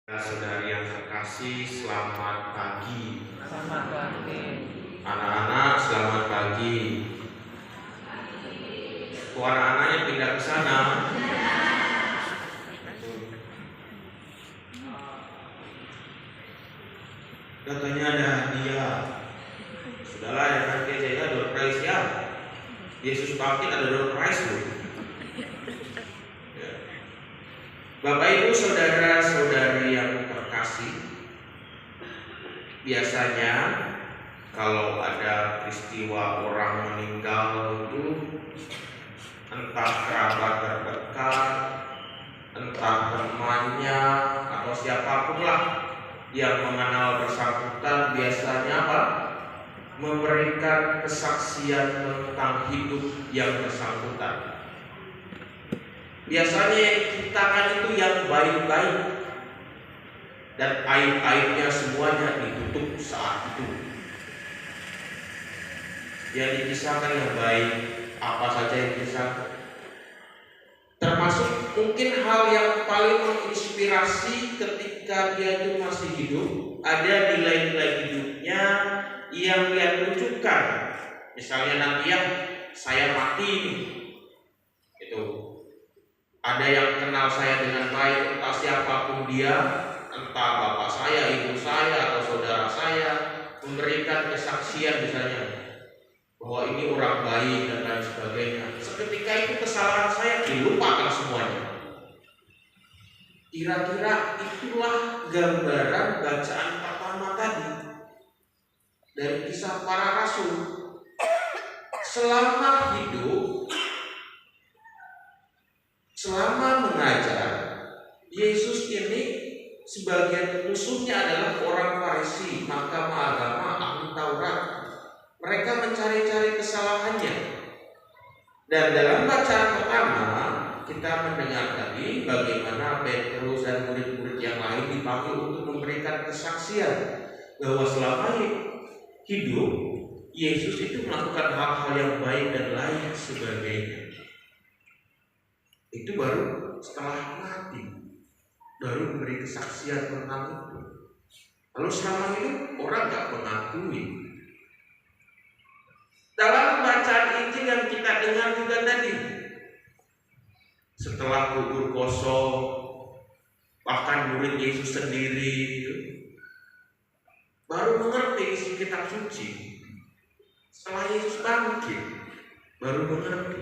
Saudari yang terkasih, selamat pagi. Selamat pagi. Anak-anak, selamat pagi. Kok anak-anaknya pindah ke sana? Katanya ada hadiah. Sudahlah ya, nanti aja door prize ya. Yesus bangkit ada door prize loh. Ya. Bapak Ibu saudara-saudari yang terkasih, biasanya kalau ada peristiwa orang meninggal itu entah kerabat terdekat, entah temannya atau siapapun lah yang mengenal bersangkutan biasanya apa? Memberikan kesaksian tentang hidup yang bersangkutan. Biasanya yang diceritakan itu yang baik-baik dan aib-aibnya semuanya ditutup saat itu. Yang dikisahkan yang baik, apa saja yang dikisahkan. Termasuk mungkin hal yang paling menginspirasi ketika dia itu masih hidup, ada nilai-nilai hidupnya yang dia tunjukkan. Misalnya nanti ya, saya mati nih. Itu. Ada yang kenal saya dengan baik, entah siapapun dia, entah bapak saya, ibu saya, atau saudara saya, memberikan kesaksian misalnya bahwa ini orang baik dan lain sebagainya. Seketika itu kesalahan saya dilupakan semuanya. Kira-kira itulah gambaran bacaan pertama tadi dari kisah para rasul. Selama hidup, selama mengajar, Yesus ini sebagian musuhnya adalah orang Farisi, mahkamah agama, ahli Taurat. Mereka mencari-cari kesalahannya. Dan dalam bacaan pertama kita mendengar tadi bagaimana Petrus dan murid-murid yang lain dipanggil untuk memberikan kesaksian bahwa selama hidup Yesus itu melakukan hal-hal yang baik dan lain sebagainya. Itu baru setelah mati, baru memberi kesaksian tentang itu. Lalu selama hidup orang gak mengakui. Dalam bacaan Injil yang kita dengar juga tadi, setelah kubur kosong, bahkan murid Yesus sendiri baru mengerti isi kitab suci. Setelah Yesus bangkit, baru mengerti.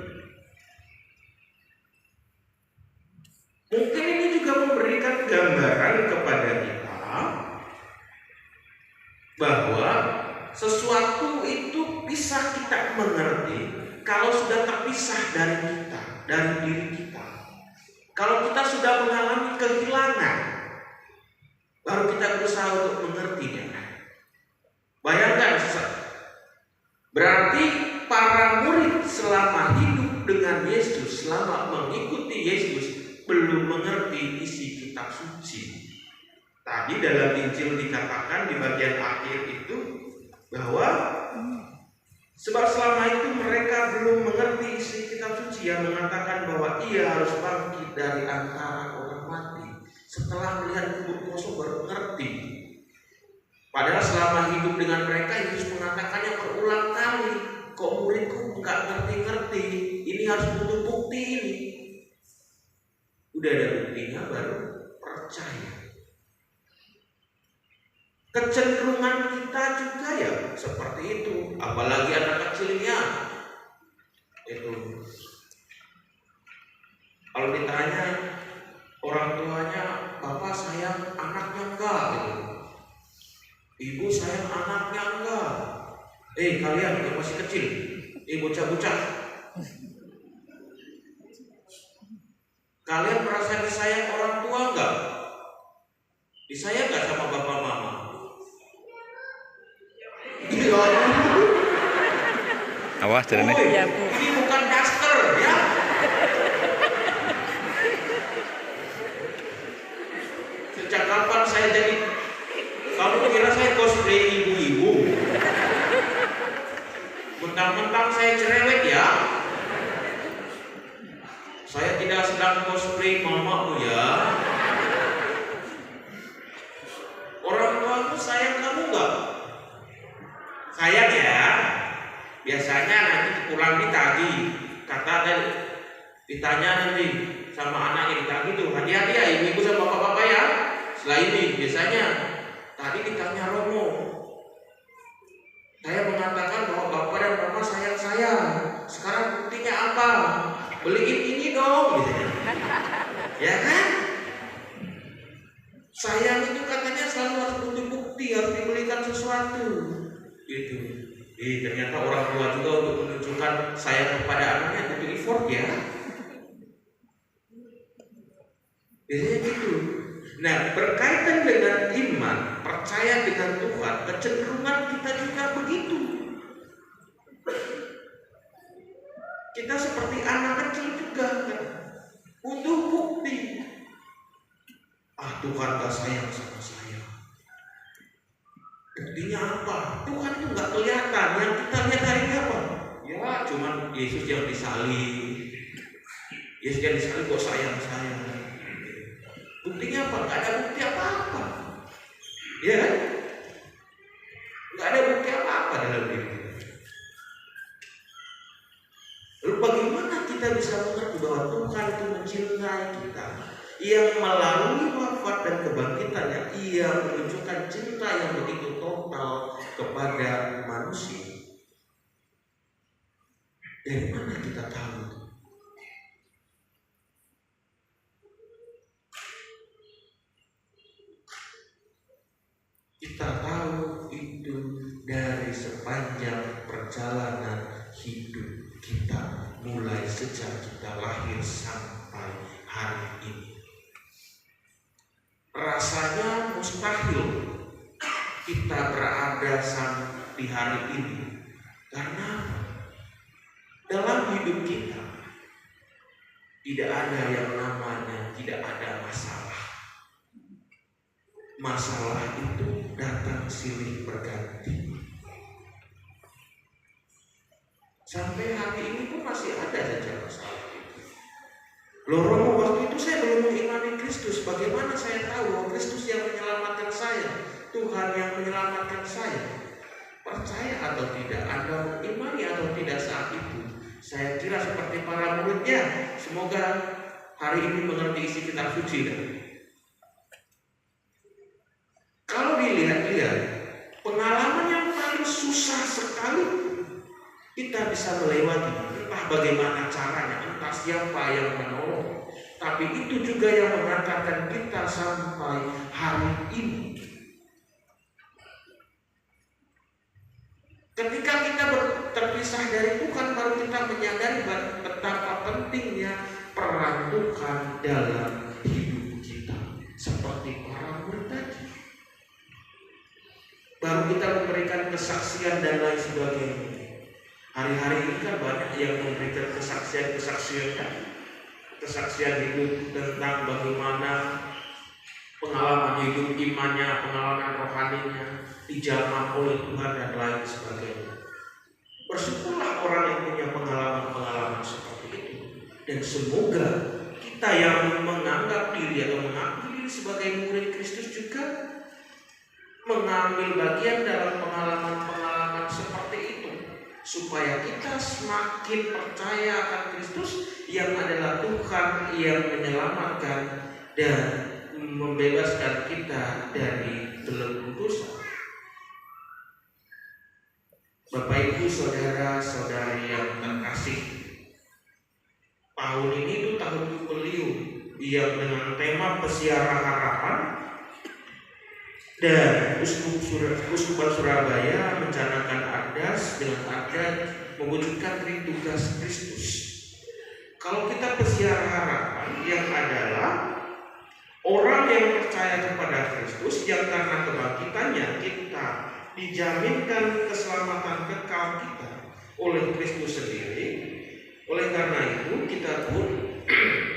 Mungkin ini juga memberikan gambaran kepada kita bahwa sesuatu itu bisa kita mengerti kalau sudah terpisah dari kita, dari diri kita. Kalau kita sudah mengalami kehilangan, baru kita berusaha untuk mengertinya. Bayangkan, berarti para murid selama hidup dengan Yesus, selama mengikuti Yesus, belum mengerti isi kitab suci. Tadi dalam Injil dikatakan di bagian akhir itu bahwa sebab selama itu mereka belum mengerti isi kitab suci yang mengatakan bahwa ia harus bangkit dari antara orang mati. Setelah melihat kubur kosong baru mengerti. Padahal selama hidup dengan mereka Yesus mengatakannya berulang kali, kok muridku nggak ngerti-ngerti, ini harus butuh bukti ini. Udah ada buktinya baru percaya. Kecenderungan kita juga ya seperti itu, apalagi anak kecilnya itu. Kalau ditanya orang tuanya, bapak sayang anaknya enggak gitu, ibu sayang anaknya enggak. Kalian yang masih kecil, bocah-bocah, kalian merasa disayang orang tua enggak? Disayang enggak sama bapak mama? Awas jalannya. Ya, Bu. Ini bukan daster ya. Sejak kapan saya jadi, kamu kira saya cosplay ibu-ibu? Mentang-mentang saya cerewet ya. Saya tidak sedang cosplay mamamu ya. Sayang ya, biasanya nanti pulang ditagih, kata tadi ditanya nanti sama anaknya ditagih tuh, hati-hati ya ibu sama bapak-bapak ya. Setelah ini biasanya tadi ditanya Romo, saya mengatakan bahwa bapak dan mama sayang saya. Sekarang buktinya apa? Beliin ini dong, gitu. Ya kan? Sayang itu katanya selalu harus butuh bukti, harus dibelikan sesuatu, gitu. Ternyata orang tua juga untuk menunjukkan sayang kepada anaknya butuh effort ya. Biasanya gitu. Nah, berkaitan dengan iman, percaya dengan Tuhan, kecenderungan kita juga begitu. Kita seperti anak kecil juga kan? Butuh bukti. Tuhan gak sayang sama saya. Buktinya apa? Tuhan itu gak kelihatan. Yang kita lihat hari ini apa? Ya cuman Yesus yang disalib. Yesus yang disalib kok sayang saya. Buktinya apa? Gak ada bukti apa-apa. Ya kan? Gak ada bukti apa-apa dalam diri kita. Lalu bagaimana kita bisa mengerti bahwa Tuhan itu mencintai kita, yang melalui wafat dan kebangkitannya ia menunjukkan cinta yang begitu total kepada manusia? Dari mana kita tahu? Kita tahu itu dari sepanjang perjalanan hidup kita, mulai sejak kita lahir sampai hari ini. Rasanya mustahil kita berada sampai hari ini, karena dalam hidup kita tidak ada yang namanya tidak ada masalah. Masalah itu datang silih berganti. Sampai hari ini pun masih ada saja masalah itu. Loh Romo, waktu itu saya belum mengimani Kristus. Bagaimana saya tahu bahwa Kristus yang menyelamatkan saya, Tuhan yang menyelamatkan saya? Percaya atau tidak, Anda mengimani atau tidak saat itu? Saya kira seperti para muridnya. Semoga hari ini mengerti isi kitab suci. Kalau dilihat-lihat, pengalaman yang paling susah sekali kita bisa melewati, entah bagaimana caranya, entah siapa yang menolong, tapi itu juga yang mengantarkan kita sampai hari ini. Ketika kita terpisah dari Tuhan, baru kita menyadari betapa pentingnya peran Tuhan dalam hidup kita, seperti para murid tadi. Baru kita memberikan kesaksian dan lain sebagainya. Hari-hari ini kan banyak yang memberikan kesaksian hidup tentang bagaimana pengalaman hidup imannya, pengalaman rohaninya dijamah oleh Tuhan dan lain sebagainya. Bersyukurlah orang yang punya pengalaman-pengalaman seperti itu, dan semoga kita yang menganggap diri atau mengaku diri sebagai murid Kristus juga mengambil bagian dalam pengalaman-pengalaman seperti itu, supaya kita semakin percaya akan Kristus yang adalah Tuhan yang menyelamatkan dan membebaskan kita dari belenggu dosa. Bapak Ibu, saudara-saudari yang terkasih, tahun ini itu tahun jubileum yang dengan tema Pesiara Harapan, dan Uskupan Surabaya mencanangkan ARDAS dengan adat mewujudkan tugas Kristus. Kalau kita pesiara harapan, yang adalah orang yang percaya kepada Kristus, yang karena kebangkitannya kita dijaminkan keselamatan kekal kita oleh Kristus sendiri. Oleh karena itu kita pun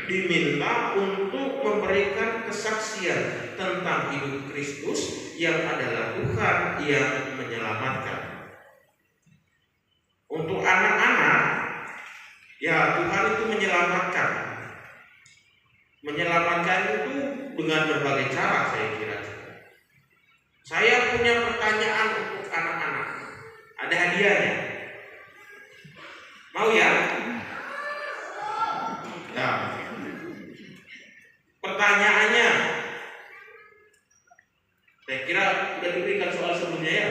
diminta untuk memberikan kesaksian tentang hidup Kristus yang adalah Tuhan yang menyelamatkan. Untuk anak-anak, ya Tuhan itu menyelamatkan. Menyelamatkan itu dengan berbagai cara, saya kira. Saya punya pertanyaan untuk anak-anak. Ada hadiahnya. Mau ya? Nah, pertanyaannya, saya kira sudah diberikan soal sebelumnya ya,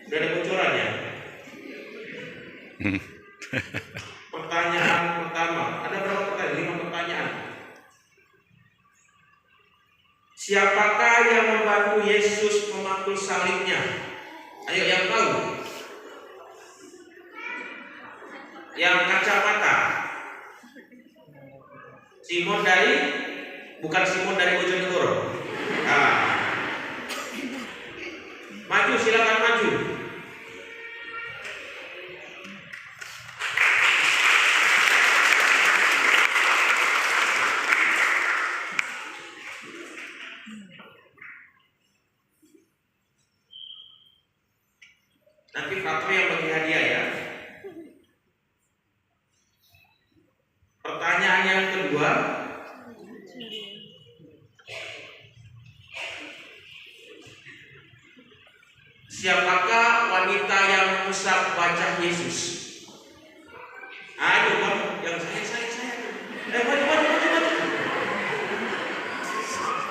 sudah ada bocoran ya. Pertanyaan pertama, ada berapa pertanyaan? 5 pertanyaan. Siapakah yang membantu Yesus memakul salibnya? Ayo yang tahu. Yang kacamata. Simon dari, bukan Simon dari Bojonegoro. Nah. Maju, silakan maju. Nanti Fatri yang bagi hadiah ya. Pertanyaan yang kedua, siapakah wanita yang mengusap wajah Yesus? Ayo, yang saya.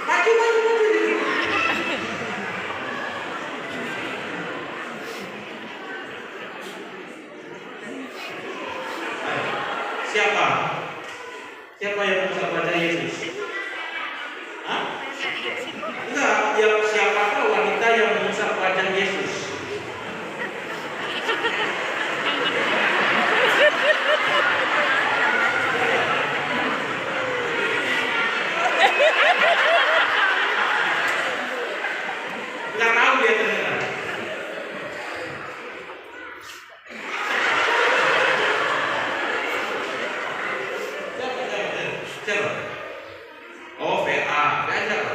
Maju. Siapa yang mengusap wajah Yesus? Hah? Enggak, siapakah wanita yang mengusap wajah Yesus? Enggak tahu dia ternyata. Siapa? Oh, VA. Siapa?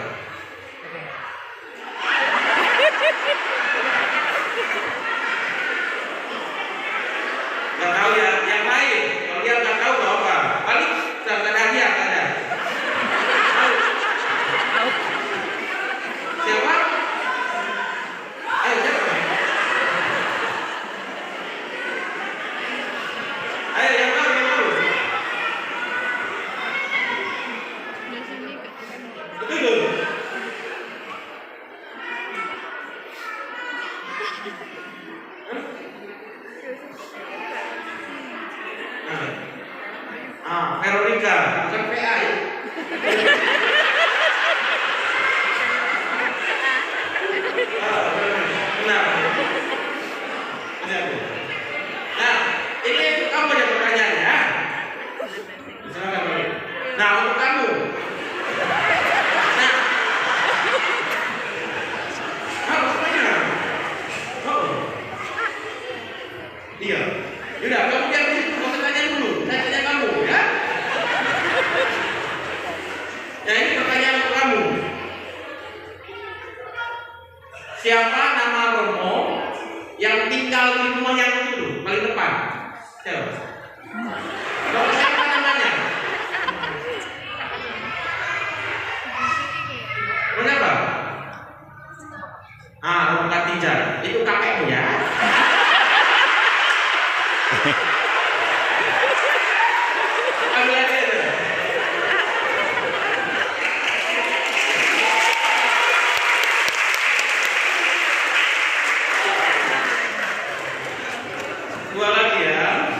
Nggak tahu ya, yang lain. Kalau dia nggak tahu nggak apa. Paling dapat hadiah ada. Siapa? Ayo siapa? Ayo yang tahu. Betul. Veronica, bukan PA ya? Benar. Nah, ini kamu ada pertanyaannya. Nah, untuk kamu. Iya. Yaudah, kamu jangan di situ, kamu tanya dulu. Saya tanya kamu, ya. Nah, ini pertanyaan untuk kamu. Siapa nama Romo yang tinggal di rumah yang dulu, paling depan? Siapa? Kalau siapa namanya? Romo apa? Romo Katijar. Itu kakekmu ya? Dua lagi ya.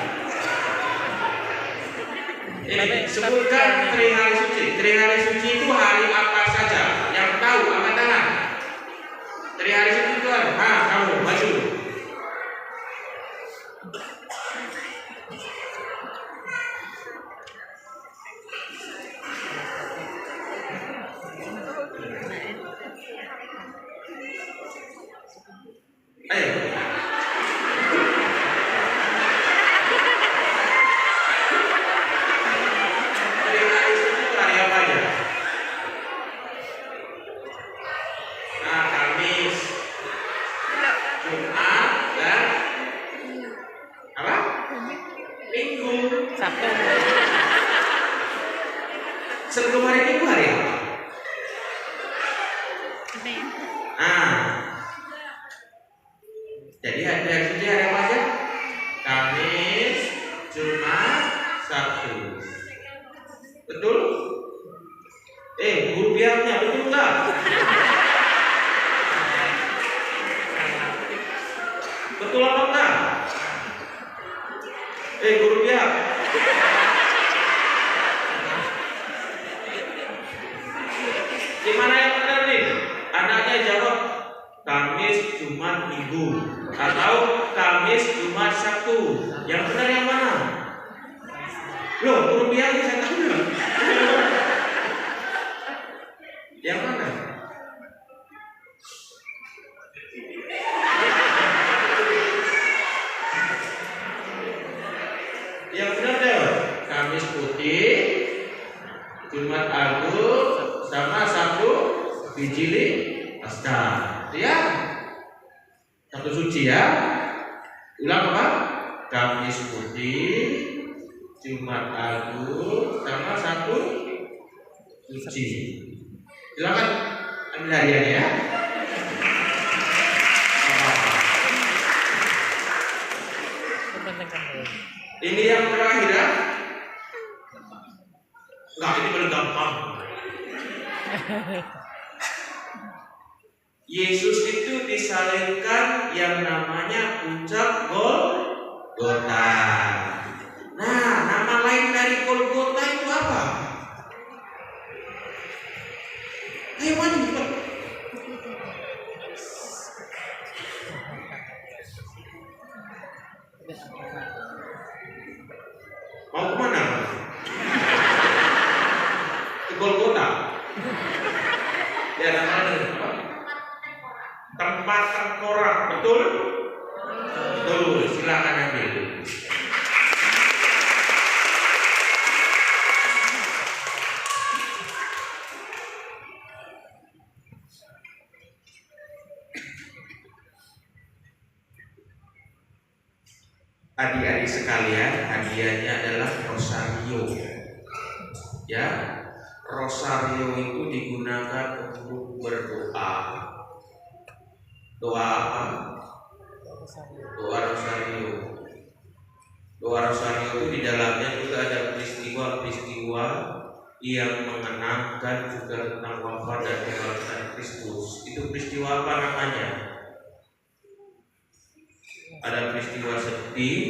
Ini sebutkan hari suci. Hari suci itu hari apa saja? Yang tahu angkat tangan. Hari suci itu apa? Kamu maju. Ayo. Kamis, Jumat, dan apa? Minggu. Sabtu. Sebelum hari Minggu hari apa? Jadi hari suci hari apa? Kamis, Jumat, Minggu, atau Kamis, Jumat, Sabtu. Yang benar yang mana? Loh, burung biang saya tahu dulu. Yang mana? Yang benar deh. Kamis putih, Jumat Agung, sama Sabtu Bijili Pasta. Ya, Sabtu suci ya. Ulang apa? Kamis putih, Jumat Agung, sama Sabtu suci. Silakan ambil hadiahnya ya. Ini yang terakhir ya. Enggak, ini paling gampang. Yesus itu disalibkan yang namanya puncak Golgota. Nah, nama lain dari Golgota itu apa? Ayo maju cepat. Mau kemana? Ke Golgota. Ya, namanya apa? Tempat tengkorak, betul? Betul, silakan ambil. Adik-adik sekalian, hadiahnya adalah rosario. Ya, rosario itu digunakan untuk berdoa. Doa apa? Doa rosario. Doa rosario itu di dalamnya juga ada peristiwa-peristiwa yang mengenangkan juga tentang wafat dan kebangkitan Kristus. Itu peristiwa apa namanya? Ada peristiwa sedih,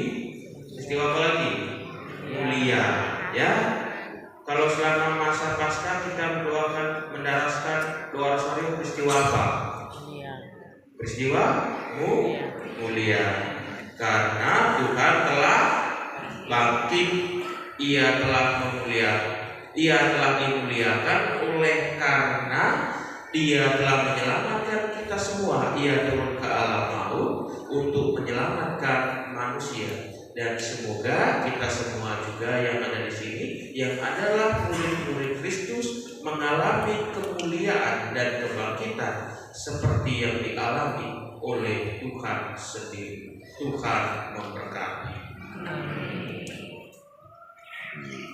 peristiwa apa lagi? Mulia, ya. Kalau selama masa Paskah kita mendoakan, mendaraskan doa rosario, peristiwa apa? Peristiwa mulia. Karena Tuhan telah bangkit, Ia telah dimuliakan oleh karena Dia telah menyelamatkan kita semua. Ia turun ke alam maut untuk menyelamatkan manusia. Dan semoga kita semua juga yang ada di sini, yang adalah murid-murid Kristus, mengalami kemuliaan dan kebangkitan seperti yang dialami oleh Tuhan sendiri. Tuhan memberkati.